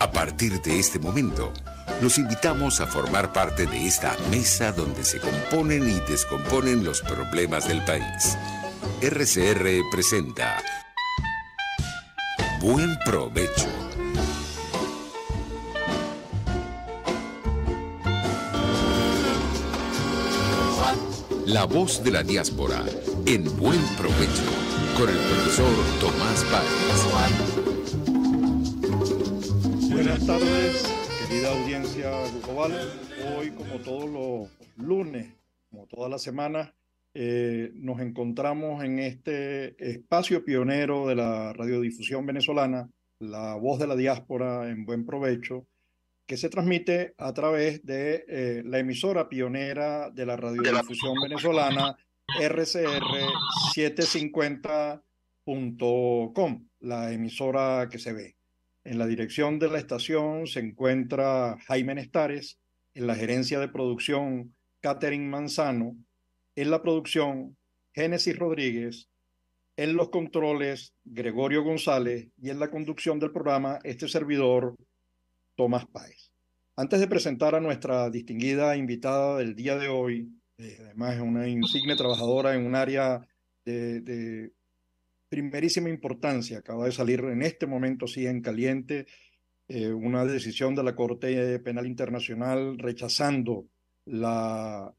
A partir de este momento, los invitamos a formar parte de esta mesa donde se componen y descomponen los problemas del país. RCR presenta Buen Provecho. La voz de la diáspora en Buen Provecho con el profesor Tomás Páez. Buenas tardes, querida audiencia global. Hoy, como todos los lunes, como todas las semanas, nos encontramos en este espacio pionero de la radiodifusión venezolana, La Voz de la Diáspora en Buen Provecho, que se transmite a través de la emisora pionera de la radiodifusión venezolana, rcr750.com, la emisora que se ve. En la dirección de la estación se encuentra Jaime Nestares, en la gerencia de producción Catherine Manzano, en la producción Génesis Rodríguez, en los controles Gregorio González y en la conducción del programa este servidor Tomás Páez. Antes de presentar a nuestra distinguida invitada del día de hoy, además es una insigne trabajadora en un área de primerísima importancia, acaba de salir en este momento, sí, en caliente, una decisión de la Corte Penal Internacional rechazando la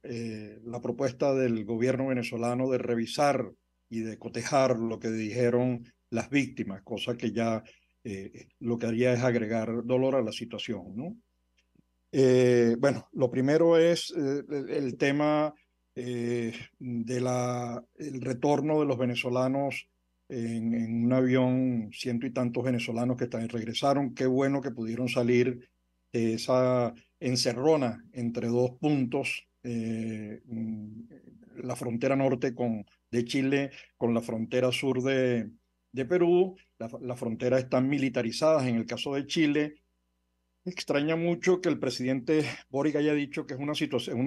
propuesta del gobierno venezolano de revisar y de cotejar lo que dijeron las víctimas, cosa que ya lo que haría es agregar dolor a la situación, ¿no? Bueno, lo primero es el tema el retorno de los venezolanos en un avión, ciento y tantos venezolanos que regresaron. Qué bueno que pudieron salir de esa encerrona entre dos puntos, la frontera norte de Chile con la frontera sur de Perú. Las fronteras están militarizadas en el caso de Chile. Me extraña mucho que el presidente Boric haya dicho que es una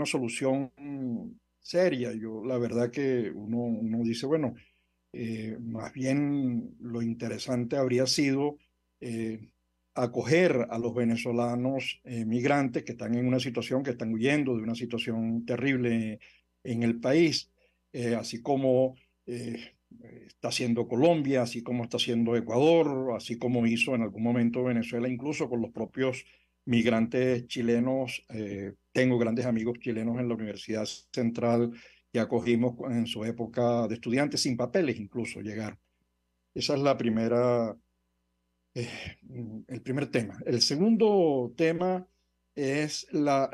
solución seria. La verdad que uno dice, bueno, más bien lo interesante habría sido acoger a los venezolanos migrantes que están en una situación, que están huyendo de una situación terrible en el país, así como está haciendo Colombia, así como está haciendo Ecuador, así como hizo en algún momento Venezuela, incluso con los propios migrantes chilenos. Tengo grandes amigos chilenos en la Universidad Central que acogimos en su época de estudiantes sin papeles, incluso llegar. Esa es eh, el primer tema. El segundo tema es lo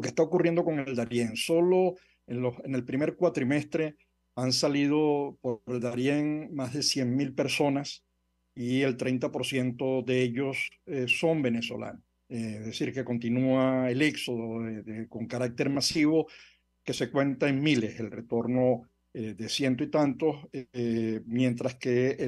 que está ocurriendo con el Darién. Solo en el primer cuatrimestre han salido por el Darién más de 100.000 personas y el 30% de ellos son venezolanos. Es decir, que continúa el éxodo con carácter masivo que se cuenta en miles, el retorno de ciento y tantos, mientras que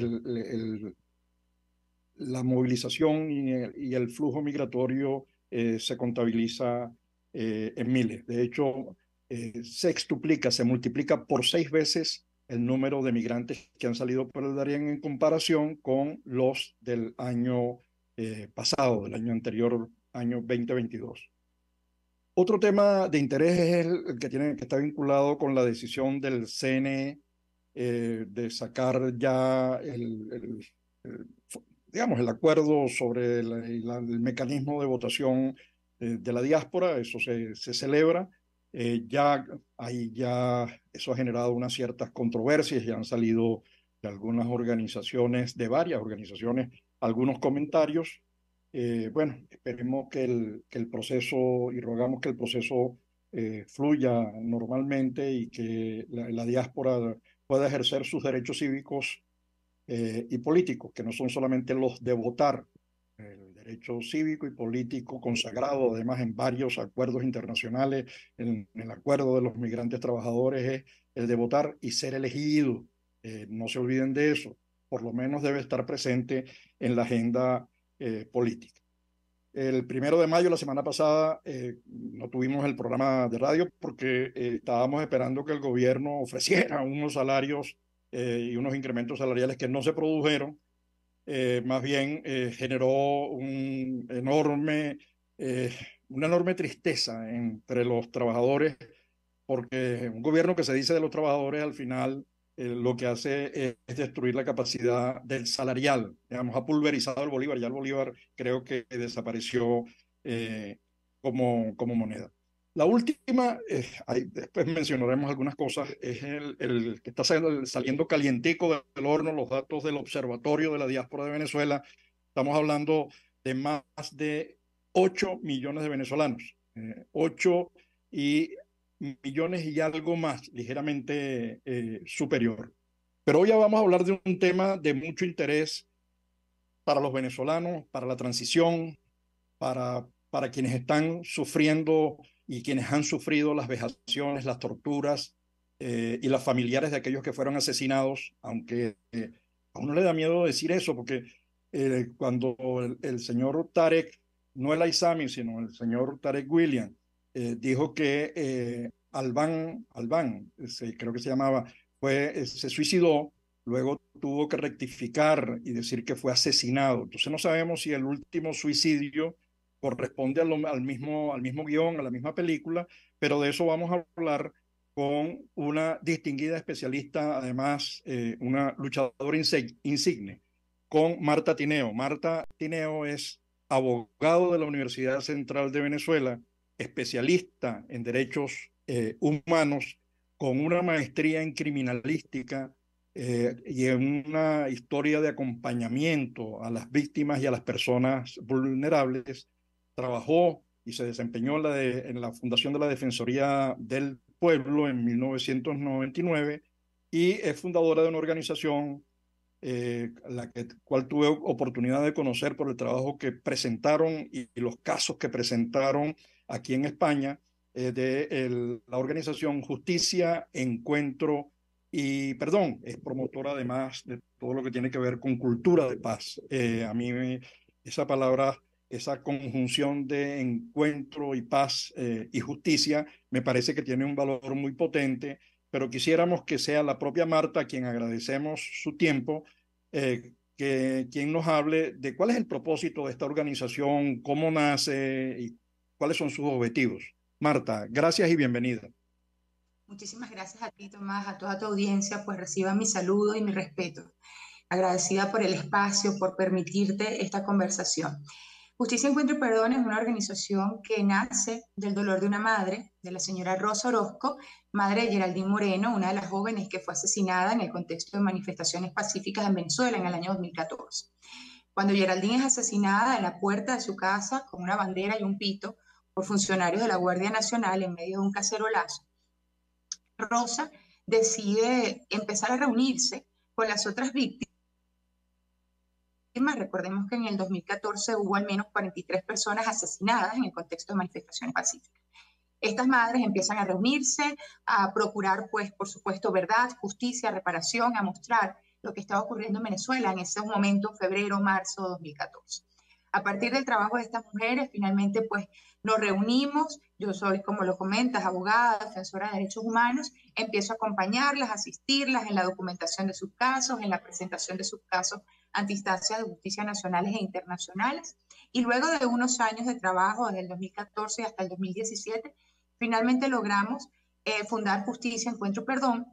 la movilización y el flujo migratorio se contabiliza en miles. De hecho, se extuplica, se multiplica por 6 veces el número de migrantes que han salido por el Darién en comparación con los del año pasado, del año anterior, año 2022. Otro tema de interés es el que está vinculado con la decisión del CNE de sacar ya digamos, el acuerdo sobre el mecanismo de votación de la diáspora. Eso se celebra. Ya eso ha generado unas ciertas controversias, ya han salido de algunas organizaciones, de varias organizaciones, algunos comentarios. Bueno, esperemos que el proceso, y rogamos que el proceso fluya normalmente y que la diáspora pueda ejercer sus derechos cívicos y políticos, que no son solamente los de votar. El derecho cívico y político consagrado además en varios acuerdos internacionales, en el acuerdo de los migrantes trabajadores, es el de votar y ser elegido. No se olviden de eso. Por lo menos debe estar presente en la agenda política. El 1 de mayo, la semana pasada, no tuvimos el programa de radio porque estábamos esperando que el gobierno ofreciera unos salarios y unos incrementos salariales que no se produjeron. más bien generó eh, una enorme tristeza entre los trabajadores, porque un gobierno que se dice de los trabajadores al final lo que hace es destruir la capacidad del salarial. Digamos, ha pulverizado el bolívar, ya el bolívar creo que desapareció como moneda. La última, después mencionaremos algunas cosas, es el que está saliendo calientico del horno, los datos del Observatorio de la Diáspora de Venezuela. Estamos hablando de más de 8 millones de venezolanos. 8 y millones y algo más, ligeramente superior. Pero hoy ya vamos a hablar de un tema de mucho interés para los venezolanos, para la transición, para quienes están sufriendo y quienes han sufrido las vejaciones, las torturas y las familiares de aquellos que fueron asesinados, aunque a uno le da miedo decir eso, porque cuando el señor Tarek, no el Aizami, sino el señor Tarek William, dijo que Albán, creo que se llamaba, se suicidó. Luego tuvo que rectificar y decir que fue asesinado. Entonces no sabemos si el último suicidio corresponde al mismo guión, a la misma película, pero de eso vamos a hablar con una distinguida especialista, además una luchadora insigne, con Marta Tineo. Marta Tineo es abogado de la Universidad Central de Venezuela, especialista en derechos humanos, con una maestría en criminalística y en una historia de acompañamiento a las víctimas y a las personas vulnerables. Trabajó y se desempeñó en la fundación de la Defensoría del Pueblo en 1999 y es fundadora de una organización cual tuve oportunidad de conocer por el trabajo que presentaron y los casos que presentaron aquí en España de la organización Justicia, Encuentro y Perdón. Es promotora además de todo lo que tiene que ver con cultura de paz. A mí esa palabra, esa conjunción de encuentro y paz y justicia, me parece que tiene un valor muy potente, pero quisiéramos que sea la propia Marta, a quien agradecemos su tiempo, quien nos hable de cuál es el propósito de esta organización, cómo nace y cuáles son sus objetivos. Marta, gracias y bienvenida. Muchísimas gracias a ti, Tomás, a toda tu audiencia, pues reciba mi saludo y mi respeto. Agradecida por el espacio, por permitirte esta conversación. Justicia, Encuentro y Perdón es una organización que nace del dolor de una madre, de la señora Rosa Orozco, madre de Geraldine Moreno, una de las jóvenes que fue asesinada en el contexto de manifestaciones pacíficas en Venezuela en el año 2014. Cuando Geraldine es asesinada en la puerta de su casa con una bandera y un pito por funcionarios de la Guardia Nacional en medio de un cacerolazo, Rosa decide empezar a reunirse con las otras víctimas. Recordemos que en el 2014 hubo al menos 43 personas asesinadas en el contexto de manifestaciones pacíficas. Estas madres empiezan a reunirse, a procurar, pues, por supuesto, verdad, justicia, reparación, a mostrar lo que estaba ocurriendo en Venezuela en ese momento, febrero, marzo de 2014. A partir del trabajo de estas mujeres, finalmente, pues, nos reunimos. Yo soy, como lo comentas, abogada, defensora de derechos humanos. Empiezo a acompañarlas, asistirlas en la documentación de sus casos, en la presentación de sus casos ante instancias de justicia nacionales e internacionales. Y luego de unos años de trabajo, desde el 2014 hasta el 2017, finalmente logramos fundar Justicia, Encuentro y Perdón,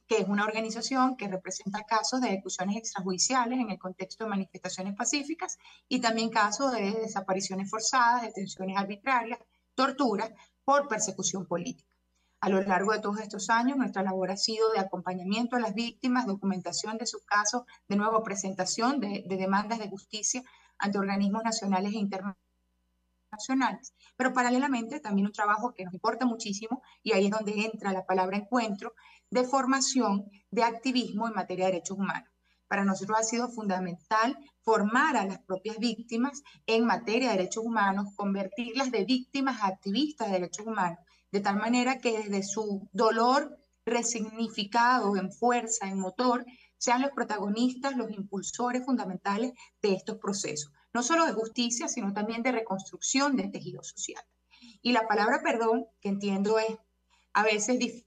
que es una organización que representa casos de ejecuciones extrajudiciales en el contexto de manifestaciones pacíficas y también casos de desapariciones forzadas, detenciones arbitrarias, torturas por persecución política. A lo largo de todos estos años, nuestra labor ha sido de acompañamiento a las víctimas, documentación de sus casos, de nuevo presentación de demandas de justicia ante organismos nacionales e internacionales, pero paralelamente también un trabajo que nos importa muchísimo, y ahí es donde entra la palabra encuentro, de formación, de activismo en materia de derechos humanos. Para nosotros ha sido fundamental formar a las propias víctimas en materia de derechos humanos, convertirlas de víctimas a activistas de derechos humanos, de tal manera que desde su dolor resignificado en fuerza, en motor, sean los protagonistas, los impulsores fundamentales de estos procesos, no solo de justicia, sino también de reconstrucción del tejido social. Y la palabra perdón, que entiendo es a veces difícil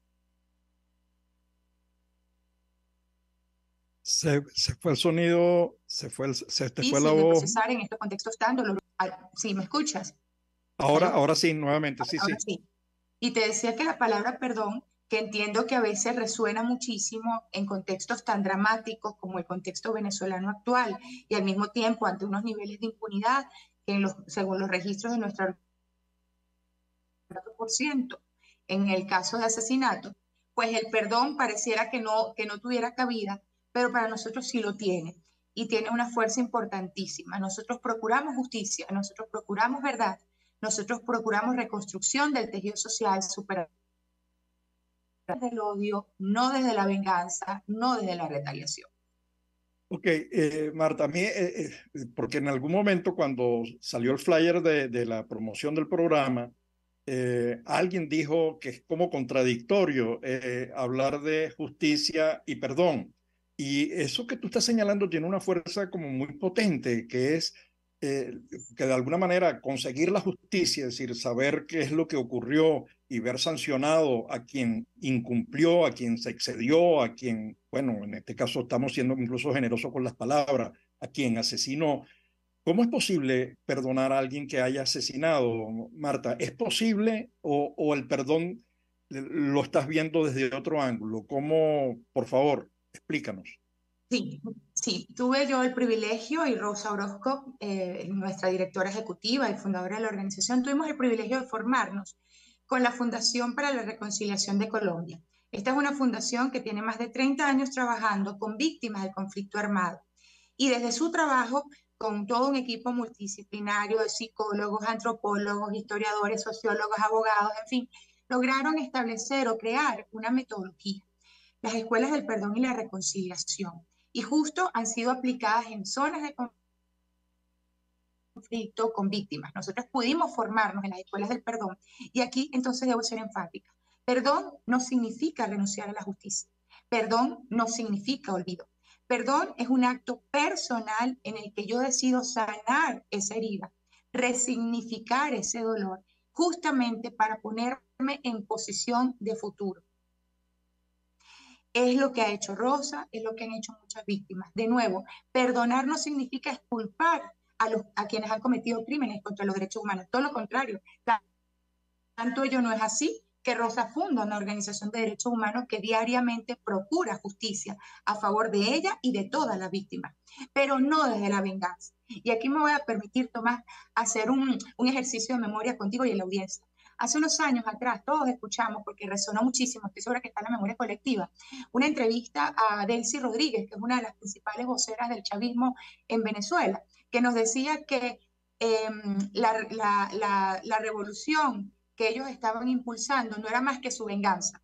Se fue el sonido, se te fue la Difícil de voz. procesar en estos contextos tan dolorosos. Sí, ¿me escuchas? Ahora ¿Aló? sí, nuevamente, sí, Ahora sí. sí. Y te decía que la palabra perdón, que entiendo que a veces resuena muchísimo en contextos tan dramáticos como el contexto venezolano actual y al mismo tiempo ante unos niveles de impunidad que según los registros de nuestra 4%, en el caso de asesinato, pues el perdón pareciera que no tuviera cabida, pero para nosotros sí lo tiene y tiene una fuerza importantísima. Nosotros procuramos justicia, nosotros procuramos verdad, nosotros procuramos reconstrucción del tejido social, superar desde el odio, no desde la venganza, no desde la retaliación. Ok, Marta, a mí, porque en algún momento cuando salió el flyer de la promoción del programa, alguien dijo que es como contradictorio hablar de justicia y perdón. Y eso que tú estás señalando tiene una fuerza como muy potente, que es que de alguna manera conseguir la justicia, es decir, saber qué es lo que ocurrió y ver sancionado a quien incumplió, a quien se excedió, a quien, bueno, en este caso estamos siendo incluso generosos con las palabras, a quien asesinó. ¿Cómo es posible perdonar a alguien que haya asesinado, Marta? ¿Es posible o el perdón lo estás viendo desde otro ángulo? ¿Cómo, por favor, explícanos? Sí, sí, tuve yo el privilegio y Rosa Orozco, nuestra directora ejecutiva y fundadora de la organización, tuvimos el privilegio de formarnos con la Fundación para la Reconciliación de Colombia. Esta es una fundación que tiene más de 30 años trabajando con víctimas del conflicto armado y desde su trabajo con todo un equipo multidisciplinario de psicólogos, antropólogos, historiadores, sociólogos, abogados, en fin, lograron establecer o crear una metodología, las escuelas del perdón y la reconciliación, y justo han sido aplicadas en zonas de conflicto con víctimas. Nosotros pudimos formarnos en las escuelas del perdón y aquí entonces debo ser enfática. Perdón no significa renunciar a la justicia. Perdón no significa olvido. Perdón es un acto personal en el que yo decido sanar esa herida, resignificar ese dolor, justamente para ponerme en posición de futuro. Es lo que ha hecho Rosa, es lo que han hecho muchas víctimas. De nuevo, perdonar no significa exculpar a quienes han cometido crímenes contra los derechos humanos. Todo lo contrario. Tanto ello no es así que Rosa funda una organización de derechos humanos que diariamente procura justicia a favor de ella y de todas las víctimas, pero no desde la venganza. Y aquí me voy a permitir, Tomás, hacer un ejercicio de memoria contigo y en la audiencia. Hace unos años atrás, todos escuchamos, porque resonó muchísimo, estoy segura que está en la memoria colectiva, una entrevista a Delcy Rodríguez, que es una de las principales voceras del chavismo en Venezuela, que nos decía que la revolución que ellos estaban impulsando no era más que su venganza.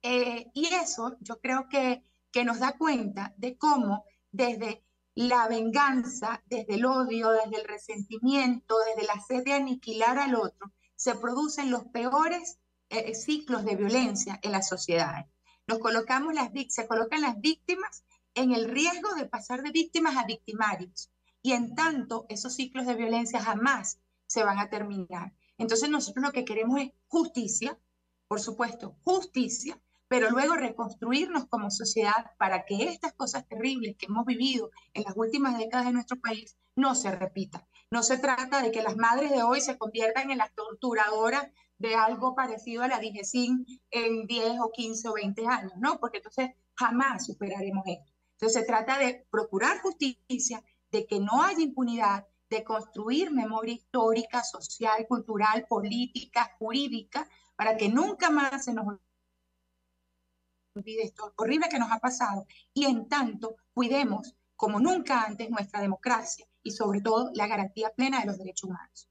Y eso yo creo que nos da cuenta de cómo desde la venganza, desde el odio, desde el resentimiento, desde la sed de aniquilar al otro, se producen los peores ciclos de violencia en las sociedades. Se colocan las víctimas en el riesgo de pasar de víctimas a victimarios. Y en tanto, esos ciclos de violencia jamás se van a terminar. Entonces nosotros lo que queremos es justicia, por supuesto, justicia, pero luego reconstruirnos como sociedad para que estas cosas terribles que hemos vivido en las últimas décadas de nuestro país no se repitan. No se trata de que las madres de hoy se conviertan en las torturadoras de algo parecido a la DIGESIN en 10 o 15 o 20 años, ¿no? Porque entonces jamás superaremos esto. Entonces se trata de procurar justicia, de que no haya impunidad, de construir memoria histórica, social, cultural, política, jurídica, para que nunca más se nos olvide esto horrible que nos ha pasado y en tanto cuidemos como nunca antes nuestra democracia y sobre todo la garantía plena de los derechos humanos.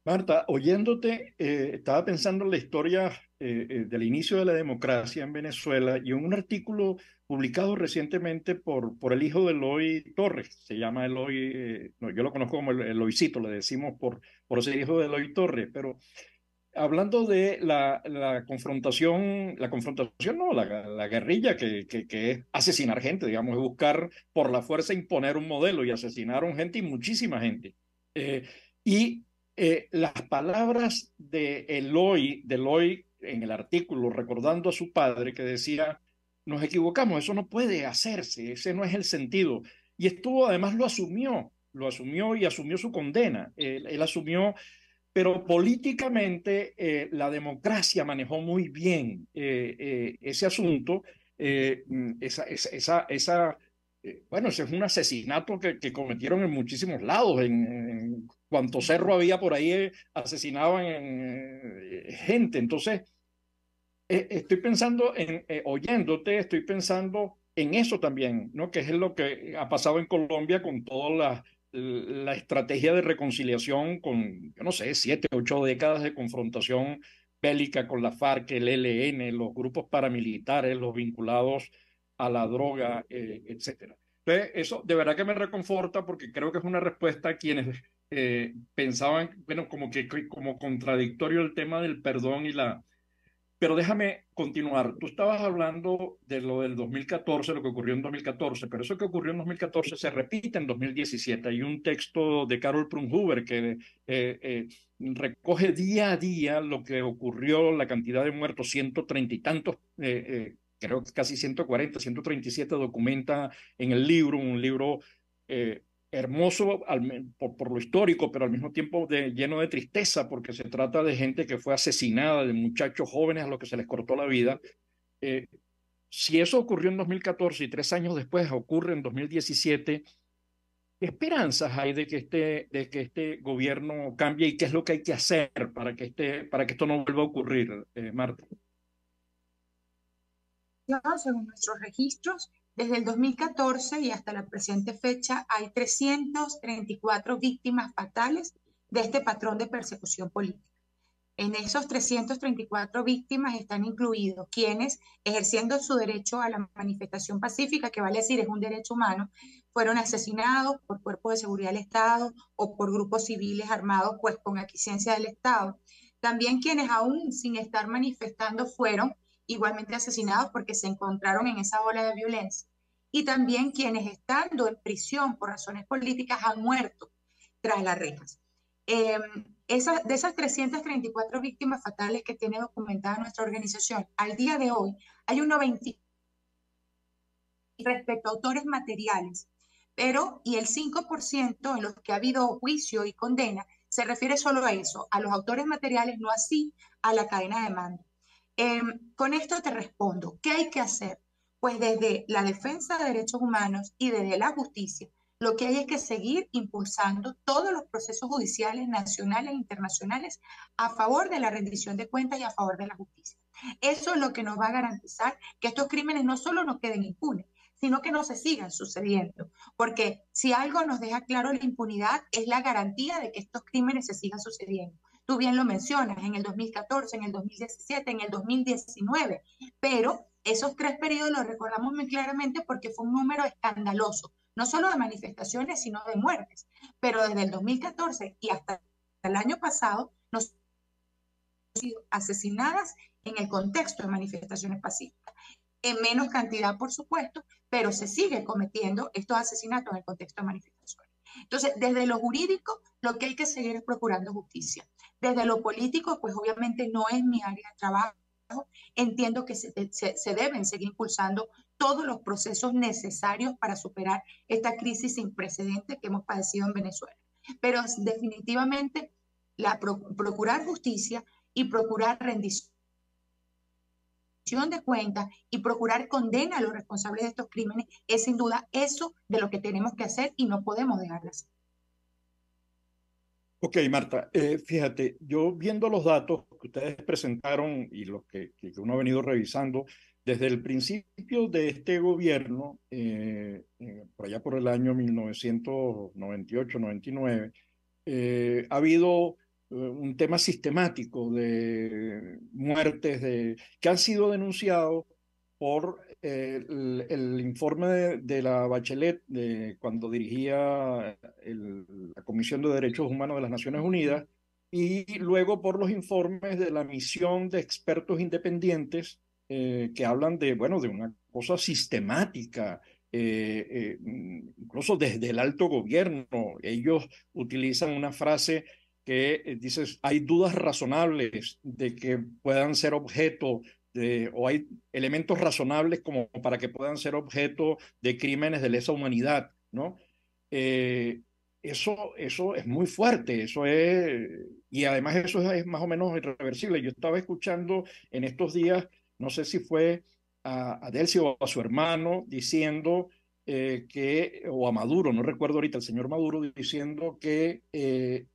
Marta, oyéndote, estaba pensando en la historia del inicio de la democracia en Venezuela y en un artículo publicado recientemente por el hijo de Eloy Torres, se llama Eloy, no, yo lo conozco como Eloycito, le decimos por ser hijo de Eloy Torres, pero hablando de la confrontación no, la guerrilla que es asesinar gente, digamos, es buscar por la fuerza imponer un modelo y asesinaron gente y muchísima gente. Y las palabras de Eloy en el artículo, recordando a su padre que decía, nos equivocamos, eso no puede hacerse, ese no es el sentido. Y esto además lo asumió y asumió su condena. Él asumió, pero políticamente la democracia manejó muy bien ese asunto. Bueno, ese es un asesinato que cometieron en muchísimos lados. En cuanto cerro había por ahí, asesinaban gente. Entonces, estoy pensando oyéndote, estoy pensando en eso también, ¿no? Que es lo que ha pasado en Colombia con toda la estrategia de reconciliación con, yo no sé, 7, 8 décadas de confrontación bélica con la FARC, el ELN, los grupos paramilitares, los vinculados a la droga, etcétera. Entonces, eso de verdad que me reconforta porque creo que es una respuesta a quienes pensaban, bueno, como contradictorio el tema del perdón y la, pero déjame continuar. Tú estabas hablando de lo del 2014, lo que ocurrió en 2014, pero eso que ocurrió en 2014 se repite en 2017. Hay un texto de Carol Prunhuber que recoge día a día lo que ocurrió, la cantidad de muertos, 130 y tantos, creo que casi 140, 137 documenta en el libro, un libro hermoso por lo histórico, pero al mismo tiempo lleno de tristeza, porque se trata de gente que fue asesinada, de muchachos jóvenes a los que se les cortó la vida. Eh, si eso ocurrió en 2014 y 3 años después ocurre en 2017, ¿qué esperanzas hay de que este gobierno cambie y qué es lo que hay que hacer para que esto no vuelva a ocurrir, Marta? Según nuestros registros, desde el 2014 y hasta la presente fecha hay 334 víctimas fatales de este patrón de persecución política. En esos 334 víctimas están incluidos quienes, ejerciendo su derecho a la manifestación pacífica, que vale decir es un derecho humano, fueron asesinados por cuerpos de seguridad del Estado o por grupos civiles armados, pues con aquiescencia del Estado. También quienes aún sin estar manifestando fueron igualmente asesinados porque se encontraron en esa ola de violencia. Y también quienes estando en prisión por razones políticas han muerto tras las rejas. De esas 334 víctimas fatales que tiene documentada nuestra organización, al día de hoy hay un 90 respecto a autores materiales, pero y el 5% en los que ha habido juicio y condena se refiere solo a eso, a los autores materiales, no así a la cadena de mando. Con esto te respondo, ¿qué hay que hacer? Pues desde la defensa de derechos humanos y desde la justicia, lo que hay es que seguir impulsando todos los procesos judiciales nacionales e internacionales a favor de la rendición de cuentas y a favor de la justicia. Eso es lo que nos va a garantizar que estos crímenes no solo no queden impunes, sino que no se sigan sucediendo. Porque si algo nos deja claro la impunidad es la garantía de que estos crímenes se sigan sucediendo. Tú bien lo mencionas, en el 2014, en el 2017, en el 2019, pero esos 3 periodos los recordamos muy claramente porque fue un número escandaloso, no solo de manifestaciones, sino de muertes. Pero desde el 2014 y hasta el año pasado, nos han sido asesinadas en el contexto de manifestaciones pacíficas. En menos cantidad, por supuesto, pero se sigue cometiendo estos asesinatos en el contexto de manifestaciones. Entonces, desde lo jurídico, lo que hay que seguir es procurando justicia. Desde lo político, pues obviamente no es mi área de trabajo. Entiendo que se deben seguir impulsando todos los procesos necesarios para superar esta crisis sin precedentes que hemos padecido en Venezuela. Pero definitivamente procurar justicia y procurar rendición de cuentas y procurar condena a los responsables de estos crímenes es sin duda eso de lo que tenemos que hacer y no podemos dejar de hacer. Ok, Marta, fíjate, yo viendo los datos que ustedes presentaron y los que uno ha venido revisando, desde el principio de este gobierno, por allá por el año 1998-99, ha habido un tema sistemático de muertes que han sido denunciados por el informe de la Bachelet cuando dirigía la Comisión de Derechos Humanos de las Naciones Unidas y luego por los informes de la misión de expertos independientes que hablan de, bueno, de una cosa sistemática, incluso desde el alto gobierno. Ellos utilizan una frase que dice, hay dudas razonables de que puedan ser objeto o hay elementos razonables como para que puedan ser objeto de crímenes de lesa humanidad, ¿no? Eso es muy fuerte, y además eso es más o menos irreversible. Yo estaba escuchando en estos días, no sé si fue a Delcy o a su hermano diciendo o a Maduro, no recuerdo ahorita, el señor Maduro diciendo que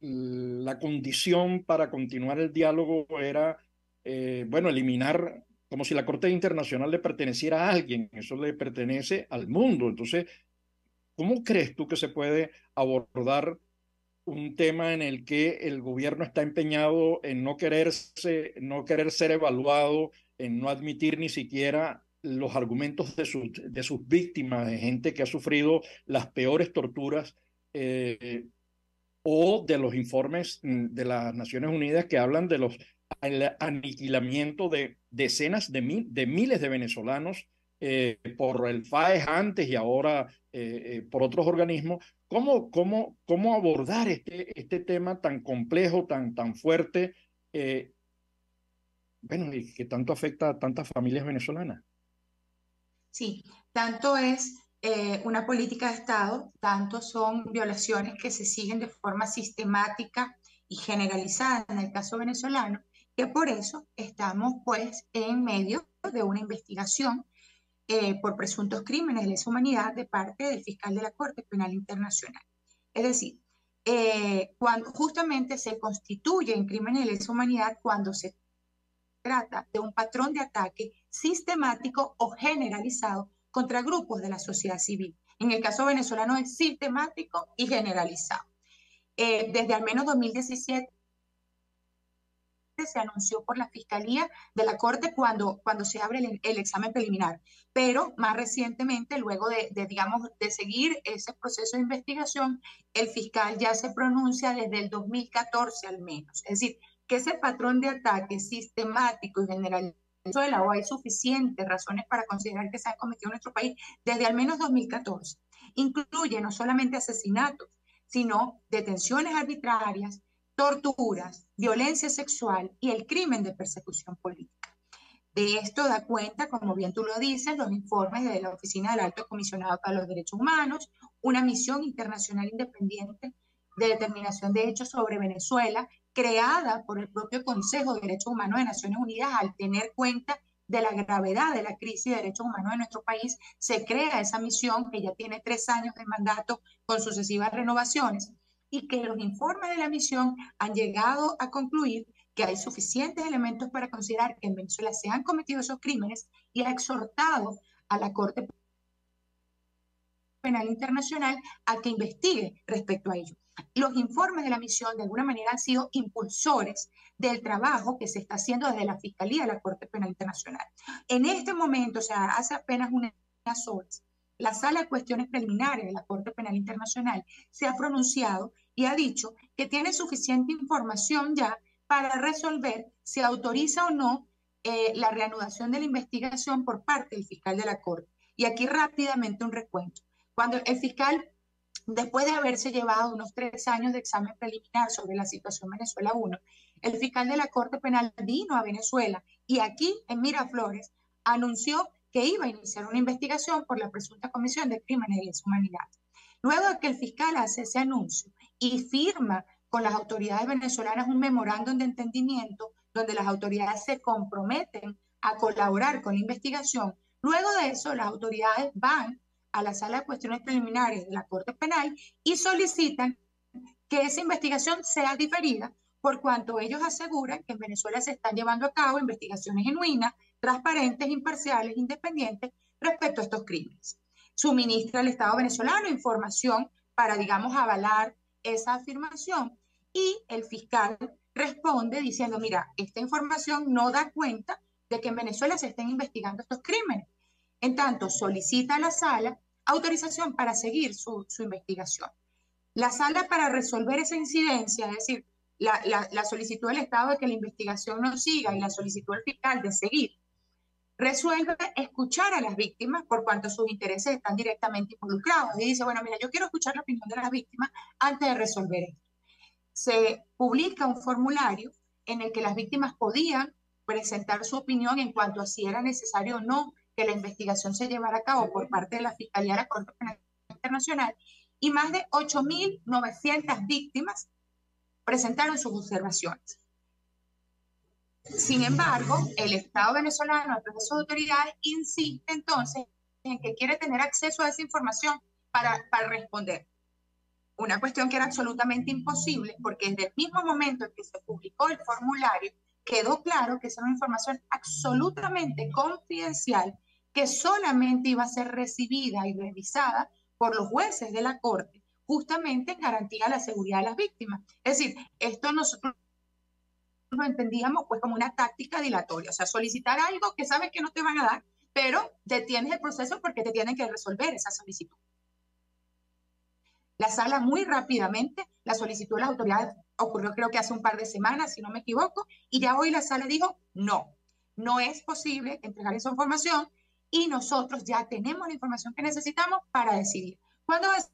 la condición para continuar el diálogo era, bueno, eliminar, como si la Corte Internacional le perteneciera a alguien, eso le pertenece al mundo. Entonces, ¿cómo crees tú que se puede abordar un tema en el que el gobierno está empeñado en no querer ser evaluado, en no admitir ni siquiera los argumentos de sus víctimas, de gente que ha sufrido las peores torturas, o de los informes de las Naciones Unidas que hablan de el aniquilamiento de decenas de miles de venezolanos por el FAES antes y ahora por otros organismos? ¿Cómo abordar este tema tan complejo, tan fuerte, eh, bueno, y que tanto afecta a tantas familias venezolanas? Sí, tanto es una política de Estado, tanto son violaciones que se siguen de forma sistemática y generalizada en el caso venezolano, que por eso estamos pues en medio de una investigación por presuntos crímenes de lesa humanidad de parte del fiscal de la Corte Penal Internacional. Es decir, cuando justamente se constituye en crímenes de lesa humanidad cuando se trata de un patrón de ataque sistemático o generalizado contra grupos de la sociedad civil. En el caso venezolano es sistemático y generalizado. Desde al menos 2017 se anunció por la Fiscalía de la Corte cuando se abre el examen preliminar, pero más recientemente, luego digamos, de seguir ese proceso de investigación, el fiscal ya se pronuncia desde el 2014 al menos. Es decir, que ese patrón de ataque sistemático y generalizado o hay suficientes razones para considerar que se ha cometido en nuestro país desde al menos 2014. Incluye no solamente asesinatos, sino detenciones arbitrarias, torturas, violencia sexual y el crimen de persecución política. De esto da cuenta, como bien tú lo dices, los informes de la Oficina del Alto Comisionado para los Derechos Humanos, una misión internacional independiente de determinación de hechos sobre Venezuela, creada por el propio Consejo de Derechos Humanos de Naciones Unidas al tener cuenta de la gravedad de la crisis de derechos humanos en nuestro país. Se crea esa misión que ya tiene 3 años de mandato con sucesivas renovaciones y que los informes de la misión han llegado a concluir que hay suficientes elementos para considerar que en Venezuela se han cometido esos crímenes y ha exhortado a la Corte Penal Internacional a que investigue respecto a ello. Los informes de la misión de alguna manera han sido impulsores del trabajo que se está haciendo desde la Fiscalía de la Corte Penal Internacional. En este momento, o sea, hace apenas unas horas, la Sala de Cuestiones Preliminares de la Corte Penal Internacional se ha pronunciado y ha dicho que tiene suficiente información ya para resolver si autoriza o no la reanudación de la investigación por parte del fiscal de la Corte. Y aquí rápidamente un recuento. Cuando el fiscal, después de haberse llevado unos 3 años de examen preliminar sobre la situación Venezuela 1, el fiscal de la Corte Penal vino a Venezuela y aquí en Miraflores anunció que iba a iniciar una investigación por la presunta comisión de crímenes de lesa humanidad. Luego de que el fiscal hace ese anuncio y firma con las autoridades venezolanas un memorándum de entendimiento donde las autoridades se comprometen a colaborar con la investigación, luego de eso las autoridades van a la Sala de Cuestiones Preliminares de la Corte Penal y solicitan que esa investigación sea diferida por cuanto ellos aseguran que en Venezuela se están llevando a cabo investigaciones genuinas, transparentes, imparciales, independientes respecto a estos crímenes. Suministra al Estado venezolano información para, digamos, avalar esa afirmación y el fiscal responde diciendo, mira, esta información no da cuenta de que en Venezuela se estén investigando estos crímenes. En tanto, solicita a la sala autorización para seguir su investigación. La sala, para resolver esa incidencia, es decir, la solicitud del Estado de que la investigación no siga y la solicitud del fiscal de seguir, resuelve escuchar a las víctimas por cuanto sus intereses están directamente involucrados. Y dice, bueno, mira, yo quiero escuchar la opinión de las víctimas antes de resolver esto. Se publica un formulario en el que las víctimas podían presentar su opinión en cuanto a si era necesario o no que la investigación se llevara a cabo por parte de la Fiscalía de la Corte Penal Internacional, y más de 8.900 víctimas presentaron sus observaciones. Sin embargo, el Estado venezolano, a través de sus autoridades, insiste entonces en que quiere tener acceso a esa información para responder. Una cuestión que era absolutamente imposible, porque desde el mismo momento en que se publicó el formulario, quedó claro que esa era una información absolutamente confidencial, que solamente iba a ser recibida y revisada por los jueces de la Corte, justamente en garantía de la seguridad de las víctimas. Es decir, esto nosotros lo entendíamos pues como una táctica dilatoria, o sea, solicitar algo que sabes que no te van a dar, pero detienes el proceso porque te tienen que resolver esa solicitud. La sala muy rápidamente, la solicitud de las autoridades ocurrió creo que hace un par de semanas, si no me equivoco, y ya hoy la sala dijo no, no es posible entregar esa información y nosotros ya tenemos la información que necesitamos para decidir. ¿Cuándo va a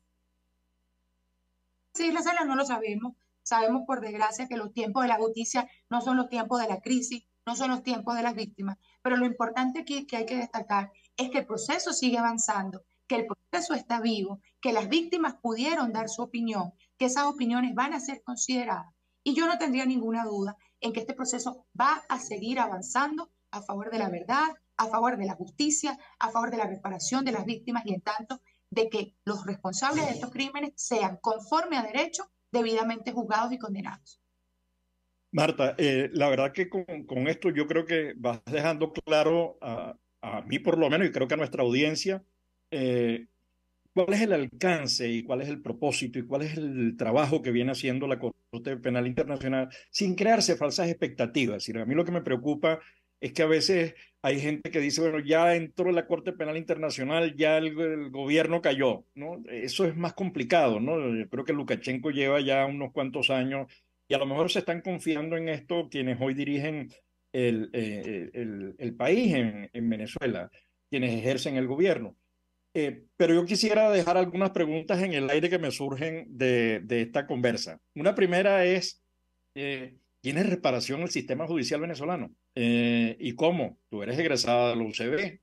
decidir la sala? No lo sabemos. Sabemos por desgracia que los tiempos de la justicia no son los tiempos de la crisis, no son los tiempos de las víctimas, pero lo importante aquí que hay que destacar es que el proceso sigue avanzando, que el proceso está vivo, que las víctimas pudieron dar su opinión, que esas opiniones van a ser consideradas. Y yo no tendría ninguna duda en que este proceso va a seguir avanzando a favor de la verdad, a favor de la justicia, a favor de la reparación de las víctimas y en tanto de que los responsables de estos crímenes sean, conforme a derecho, debidamente juzgados y condenados. Marta, la verdad que con esto yo creo que vas dejando claro a mí por lo menos, y creo que a nuestra audiencia, cuál es el alcance y cuál es el propósito y cuál es el trabajo que viene haciendo la Corte Penal Internacional sin crearse falsas expectativas. Es decir, a mí lo que me preocupa es que a veces hay gente que dice, bueno, ya entró en la Corte Penal Internacional, ya el gobierno cayó, ¿no? Eso es más complicado, ¿no? Yo creo que Lukashenko lleva ya unos cuantos años y a lo mejor se están confiando en esto quienes hoy dirigen el país en Venezuela, quienes ejercen el gobierno. Pero yo quisiera dejar algunas preguntas en el aire que me surgen de esta conversa. Una primera es, ¿tiene reparación el sistema judicial venezolano? ¿Y cómo? Tú eres egresada de la UCB.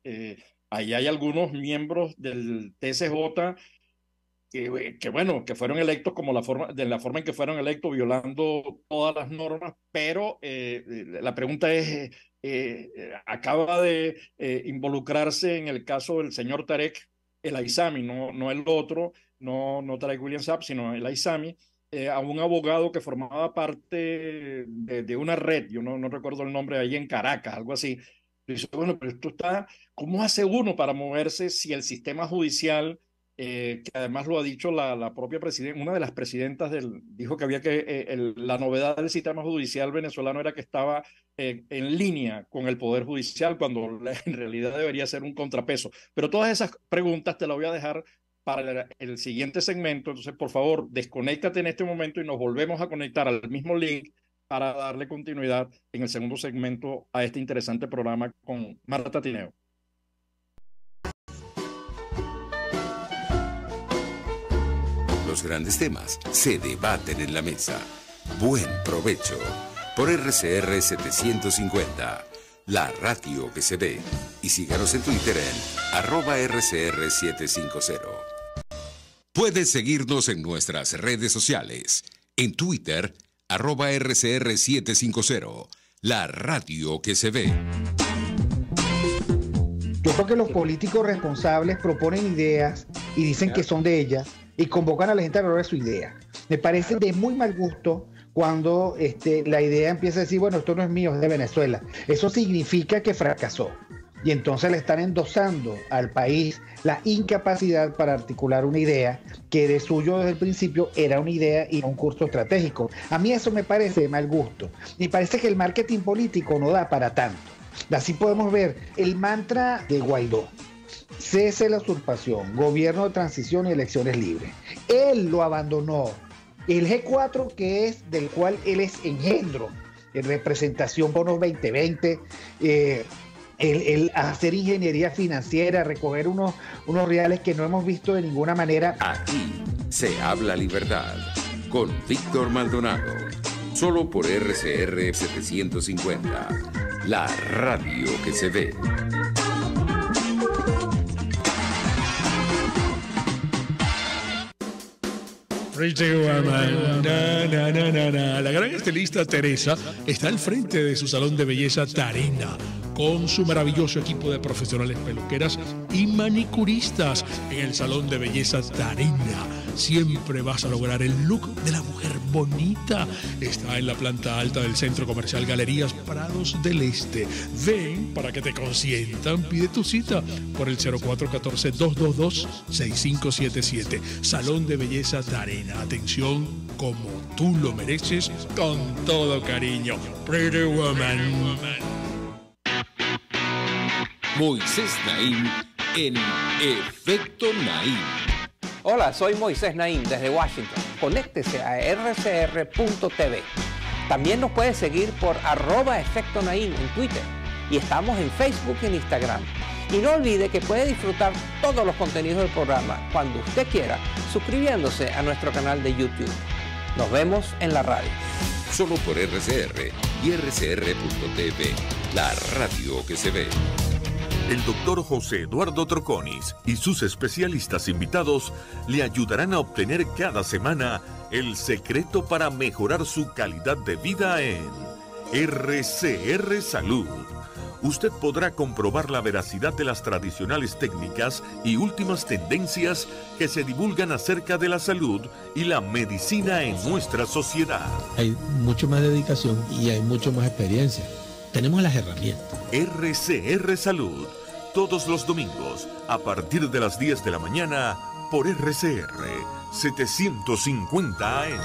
Ahí hay algunos miembros del TSJ que fueron electos de la forma en que fueron electos, violando todas las normas, pero la pregunta es, acaba de involucrarse en el caso del señor Tarek El Aissami, no el otro, no Tarek William Saab, sino El Aissami, a un abogado que formaba parte de una red, yo no recuerdo el nombre, ahí en Caracas, algo así. Y dice, bueno, pero esto está, ¿cómo hace uno para moverse si el sistema judicial, que además lo ha dicho la propia presidenta, una de las presidentas dijo que había la novedad del sistema judicial venezolano era que estaba en línea con el Poder Judicial, cuando en realidad debería ser un contrapeso? Pero todas esas preguntas te las voy a dejar para el siguiente segmento. Entonces, por favor, desconéctate en este momento y nos volvemos a conectar al mismo link para darle continuidad en el segundo segmento a este interesante programa con Marta Tineo. Los grandes temas se debaten en la mesa. Buen provecho por RCR 750, la radio que se ve. Y síganos en Twitter en @RCR750. Puedes seguirnos en nuestras redes sociales. En Twitter, @RCR750, la radio que se ve. Yo creo que los políticos responsables proponen ideas y dicen que son de ellas y convocan a la gente a hablar de su idea. Me parece de muy mal gusto cuando la idea empieza a decir, bueno, esto no es mío, es de Venezuela. Eso significa que fracasó. Y entonces le están endosando al país la incapacidad para articular una idea que de suyo desde el principio era una idea y un curso estratégico. A mí eso me parece de mal gusto. Me parece que el marketing político no da para tanto. Así podemos ver el mantra de Guaidó: cese la usurpación, gobierno de transición y elecciones libres. Él lo abandonó. El G4, que es del cual él es engendro, en representación bonos 2020, el hacer ingeniería financiera, recoger unos reales que no hemos visto de ninguna manera. Aquí se habla libertad con Víctor Maldonado, solo por RCR 750, la radio que se ve. Pretty Woman. Na, na, na, na, na. La gran estilista Teresa está al frente de su salón de belleza Tarina, con su maravilloso equipo de profesionales peluqueras y manicuristas. En el salón de belleza Tarina siempre vas a lograr el look de la mujer bonita. Está en la planta alta del Centro Comercial Galerías Prados del Este. Ven para que te consientan. Pide tu cita por el 0414-222-6577. Salón de belleza Tarina. Atención como tú lo mereces, con todo cariño. Pretty Woman. Moisés Naim en Efecto Naim. Hola, soy Moisés Naim desde Washington. Conéctese a rcr.tv. También nos puede seguir por @Efecto Naim en Twitter. Y estamos en Facebook y en Instagram. Y no olvide que puede disfrutar todos los contenidos del programa cuando usted quiera, suscribiéndose a nuestro canal de YouTube. Nos vemos en la radio. Solo por RCR y rcr.tv, la radio que se ve. El doctor José Eduardo Troconis y sus especialistas invitados le ayudarán a obtener cada semana el secreto para mejorar su calidad de vida en RCR Salud. Usted podrá comprobar la veracidad de las tradicionales técnicas y últimas tendencias que se divulgan acerca de la salud y la medicina en nuestra sociedad. Hay mucho más dedicación y hay mucho más experiencia. Tenemos las herramientas. RCR Salud, todos los domingos, a partir de las 10 de la mañana, por RCR 750 AM.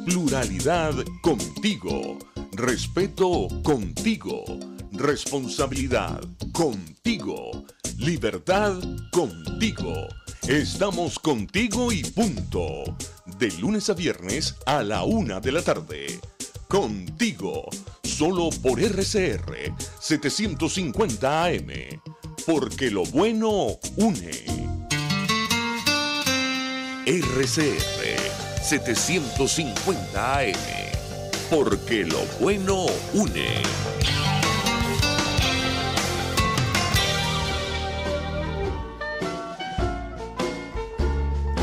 Pluralidad contigo. Respeto contigo. Responsabilidad contigo. Libertad contigo. Estamos contigo y punto. De lunes a viernes a la 1 de la tarde. Contigo, solo por RCR 750 AM, porque lo bueno une. RCR 750 AM, porque lo bueno une.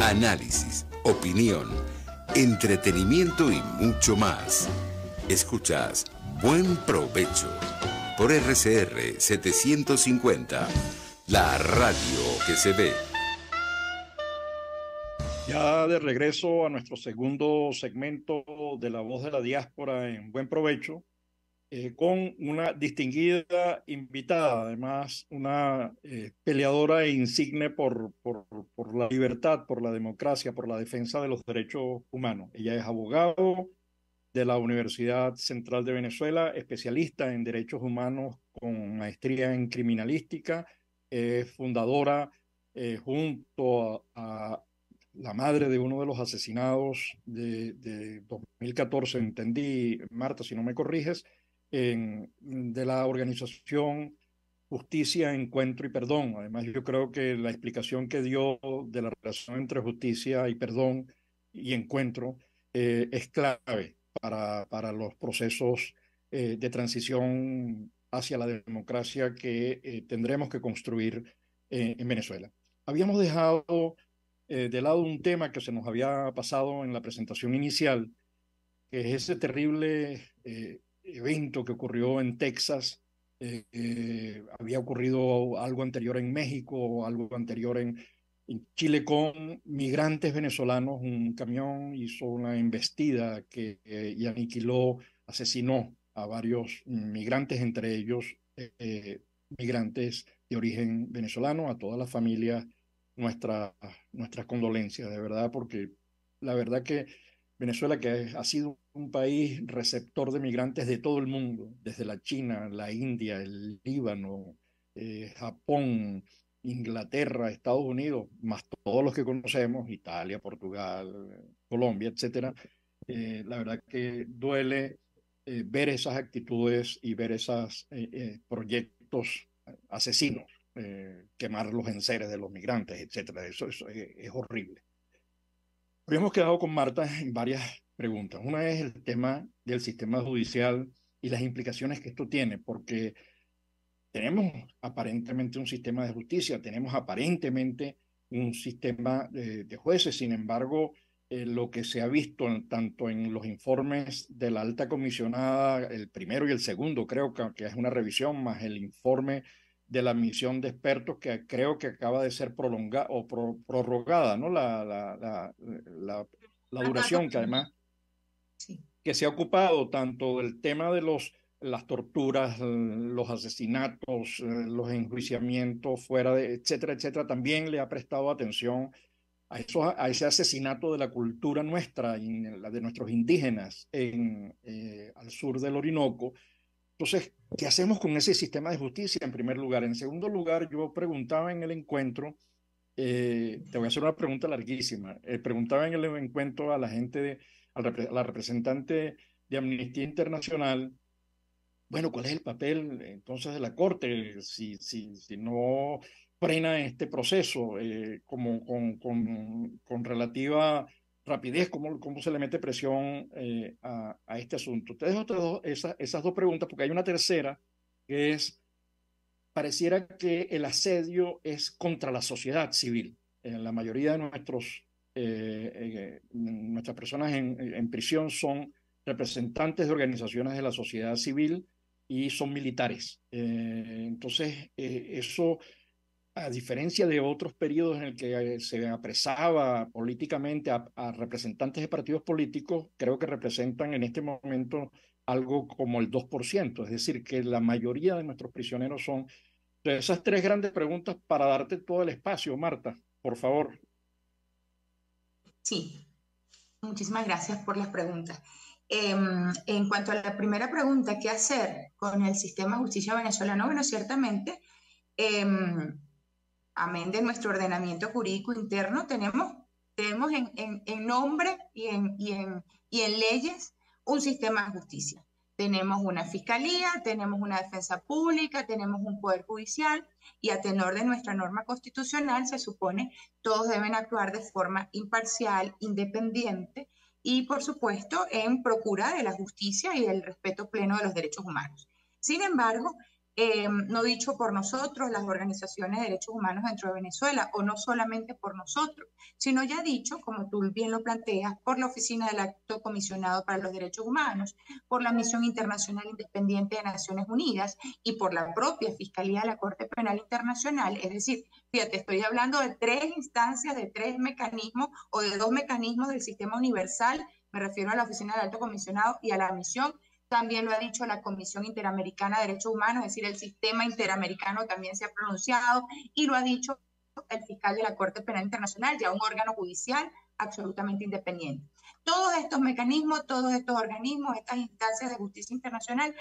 Análisis, opinión, entretenimiento y mucho más. Escuchas Buen Provecho por RCR 750, la radio que se ve. Ya de regreso a nuestro segundo segmento de La Voz de la Diáspora en Buen Provecho, con una distinguida invitada, además una peleadora e insigne por la libertad, por la democracia, por la defensa de los derechos humanos. Ella es abogado de la Universidad Central de Venezuela, especialista en derechos humanos con maestría en criminalística, fundadora junto a la madre de uno de los asesinados de 2014, entendí, Marta, si no me corriges, de la organización Justicia, Encuentro y Perdón. Además, yo creo que la explicación que dio de la relación entre justicia y perdón y encuentro es clave para los procesos de transición hacia la democracia que tendremos que construir en Venezuela. Habíamos dejado de lado un tema que se nos había pasado en la presentación inicial, que es ese terrible evento que ocurrió en Texas. Había ocurrido algo anterior en México, algo anterior en Chile con migrantes venezolanos. Un camión hizo una embestida y aniquiló, asesinó a varios migrantes, entre ellos migrantes de origen venezolano. A todas las familias nuestras condolencias, de verdad, porque la verdad que Venezuela, que ha sido un país receptor de migrantes de todo el mundo, desde la China, la India, el Líbano, Japón, Inglaterra, Estados Unidos, más todos los que conocemos, Italia, Portugal, Colombia, etcétera. La verdad que duele ver esas actitudes y ver esos proyectos asesinos, quemar los enseres de los migrantes, etcétera. Eso es horrible. Habíamos quedado con Marta en varias preguntas. Una es el tema del sistema judicial y las implicaciones que esto tiene, porque tenemos aparentemente un sistema de justicia, tenemos aparentemente un sistema de jueces. Sin embargo, lo que se ha visto tanto en los informes de la alta comisionada, el primero y el segundo, creo que es una revisión, más el informe de la misión de expertos que creo que acaba de ser prolongada o prorrogada, ¿no? La duración, que además que se ha ocupado tanto del tema de las torturas, los asesinatos, los enjuiciamientos fuera de, etcétera, etcétera, también le ha prestado atención a ese asesinato de la cultura nuestra y la de nuestros indígenas al sur del Orinoco. Entonces, ¿qué hacemos con ese sistema de justicia en primer lugar? En segundo lugar, yo preguntaba en el encuentro, te voy a hacer una pregunta larguísima, preguntaba en el encuentro a la gente, a la representante de Amnistía Internacional, bueno, ¿cuál es el papel entonces de la Corte si no frena este proceso con relativa rapidez? ¿Cómo se le mete presión a este asunto? Te dejo esas dos preguntas porque hay una tercera que es, pareciera que el asedio es contra la sociedad civil. La mayoría de nuestras personas en prisión son representantes de organizaciones de la sociedad civil y son militares. Entonces, eso, a diferencia de otros periodos en el que se apresaba políticamente a representantes de partidos políticos, creo que representan en este momento algo como el 2%, es decir, que la mayoría de nuestros prisioneros son. Entonces, esas tres grandes preguntas para darte todo el espacio, Marta, por favor. Sí, muchísimas gracias por las preguntas. En cuanto a la primera pregunta, ¿qué hacer con el sistema de justicia venezolano? Bueno, ciertamente, amén de nuestro ordenamiento jurídico interno, tenemos en nombre y en leyes un sistema de justicia. Tenemos una fiscalía, tenemos una defensa pública, tenemos un poder judicial y a tenor de nuestra norma constitucional se supone todos deben actuar de forma imparcial, independiente y, por supuesto, en procura de la justicia y del respeto pleno de los derechos humanos. Sin embargo, no dicho por nosotros, las organizaciones de derechos humanos dentro de Venezuela, o no solamente por nosotros, sino ya dicho, como tú bien lo planteas, por la Oficina del Alto Comisionado para los Derechos Humanos, por la Misión Internacional Independiente de Naciones Unidas y por la propia Fiscalía de la Corte Penal Internacional. Es decir, fíjate, estoy hablando de tres instancias, de tres mecanismos o de dos mecanismos del sistema universal. Me refiero a la Oficina del Alto Comisionado y a la misión. También lo ha dicho la Comisión Interamericana de Derechos Humanos, es decir, el sistema interamericano también se ha pronunciado y lo ha dicho el fiscal de la Corte Penal Internacional, ya un órgano judicial absolutamente independiente. Todos estos mecanismos, todos estos organismos, estas instancias de justicia internacional